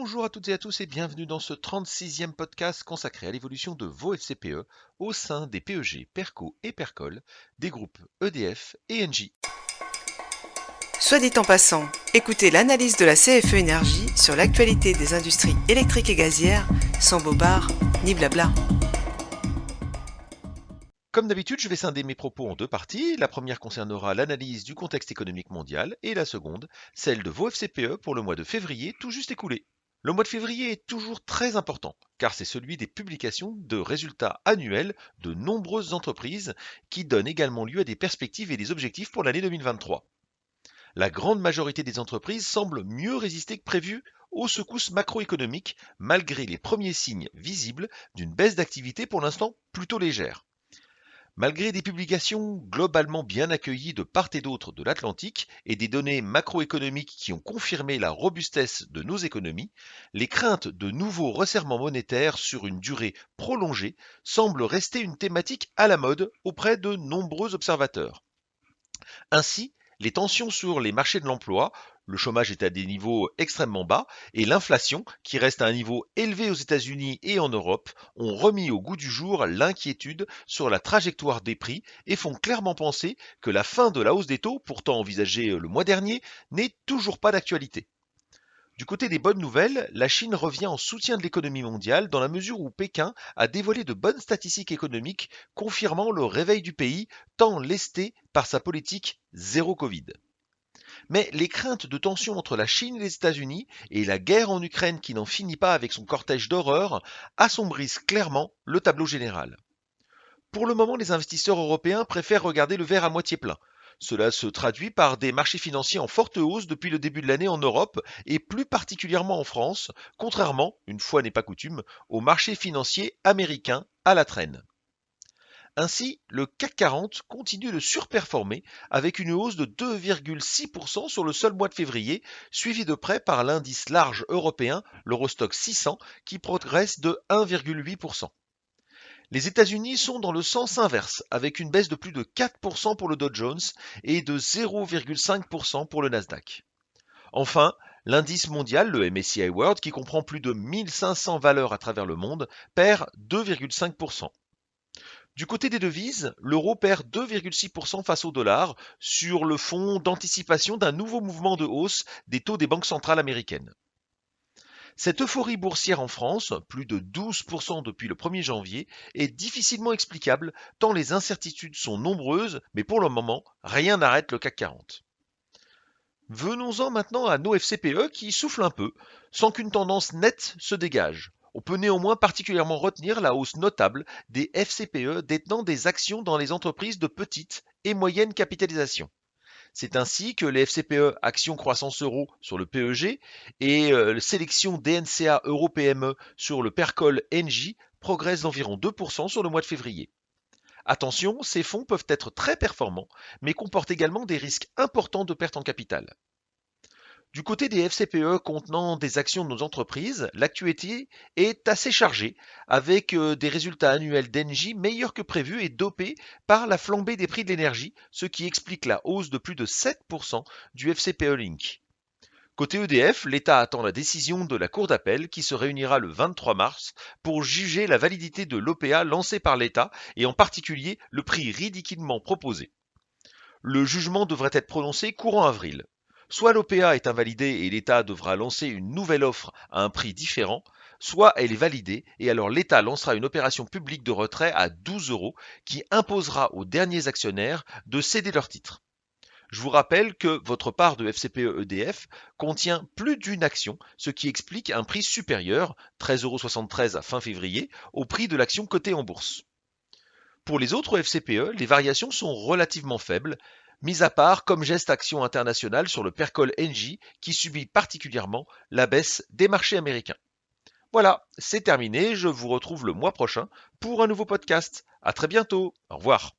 Bonjour à toutes et à tous et bienvenue dans ce 36e podcast consacré à l'évolution de vos FCPE au sein des PEG, PERCO et PERCOL, des groupes EDF et Engie. Soit dit en passant, écoutez l'analyse de la CFE Énergie sur l'actualité des industries électriques et gazières, sans bobard ni blabla. Comme d'habitude, je vais scinder mes propos en deux parties. La première concernera l'analyse du contexte économique mondial et la seconde, celle de vos FCPE pour le mois de février tout juste écoulé. Le mois de février est toujours très important, car c'est celui des publications de résultats annuels de nombreuses entreprises qui donnent également lieu à des perspectives et des objectifs pour l'année 2023. La grande majorité des entreprises semblent mieux résister que prévu aux secousses macroéconomiques, malgré les premiers signes visibles d'une baisse d'activité pour l'instant plutôt légère. Malgré des publications globalement bien accueillies de part et d'autre de l'Atlantique et des données macroéconomiques qui ont confirmé la robustesse de nos économies, les craintes de nouveaux resserrements monétaires sur une durée prolongée semblent rester une thématique à la mode auprès de nombreux observateurs. Ainsi, les tensions sur les marchés de l'emploi, le chômage est à des niveaux extrêmement bas, et l'inflation, qui reste à un niveau élevé aux États-Unis et en Europe, ont remis au goût du jour l'inquiétude sur la trajectoire des prix et font clairement penser que la fin de la hausse des taux, pourtant envisagée le mois dernier, n'est toujours pas d'actualité. Du côté des bonnes nouvelles, la Chine revient en soutien de l'économie mondiale dans la mesure où Pékin a dévoilé de bonnes statistiques économiques confirmant le réveil du pays tant lesté par sa politique zéro Covid. Mais les craintes de tensions entre la Chine et les États-Unis et la guerre en Ukraine qui n'en finit pas avec son cortège d'horreur assombrissent clairement le tableau général. Pour le moment, les investisseurs européens préfèrent regarder le verre à moitié plein. Cela se traduit par des marchés financiers en forte hausse depuis le début de l'année en Europe et plus particulièrement en France, contrairement, une fois n'est pas coutume, aux marchés financiers américains à la traîne. Ainsi, le CAC 40 continue de surperformer avec une hausse de 2,6% sur le seul mois de février, suivi de près par l'indice large européen, l'Eurostoxx 600, qui progresse de 1,8%. Les États-Unis sont dans le sens inverse, avec une baisse de plus de 4% pour le Dow Jones et de 0,5% pour le Nasdaq. Enfin, l'indice mondial, le MSCI World, qui comprend plus de 1500 valeurs à travers le monde, perd 2,5%. Du côté des devises, l'euro perd 2,6% face au dollar sur le fond d'anticipation d'un nouveau mouvement de hausse des taux des banques centrales américaines. Cette euphorie boursière en France, plus de 12% depuis le 1er janvier, est difficilement explicable tant les incertitudes sont nombreuses, mais pour le moment, rien n'arrête le CAC 40. Venons-en maintenant à nos FCPE qui soufflent un peu, sans qu'une tendance nette se dégage. On peut néanmoins particulièrement retenir la hausse notable des FCPE détenant des actions dans les entreprises de petite et moyenne capitalisation. C'est ainsi que les FCPE Actions Croissance Euro sur le PEG et Sélection DNCA Euro PME sur le Percol Engie progressent d'environ 2% sur le mois de février. Attention, ces fonds peuvent être très performants, mais comportent également des risques importants de perte en capital. Du côté des FCPE contenant des actions de nos entreprises, l'actualité est assez chargée, avec des résultats annuels d'Engie meilleurs que prévu et dopés par la flambée des prix de l'énergie, ce qui explique la hausse de plus de 7% du FCPE Link. Côté EDF, l'État attend la décision de la Cour d'appel qui se réunira le 23 mars pour juger la validité de l'OPA lancée par l'État et en particulier le prix ridiculement proposé. Le jugement devrait être prononcé courant avril. Soit l'OPA est invalidée et l'État devra lancer une nouvelle offre à un prix différent, soit elle est validée et alors l'État lancera une opération publique de retrait à 12 euros qui imposera aux derniers actionnaires de céder leurs titres. Je vous rappelle que votre part de FCPE EDF contient plus d'une action, ce qui explique un prix supérieur, 13,73 € à fin février, au prix de l'action cotée en bourse. Pour les autres FCPE, les variations sont relativement faibles, mis à part comme geste Action Internationale sur le Percol Engie qui subit particulièrement la baisse des marchés américains. Voilà, c'est terminé, je vous retrouve le mois prochain pour un nouveau podcast. À très bientôt, au revoir.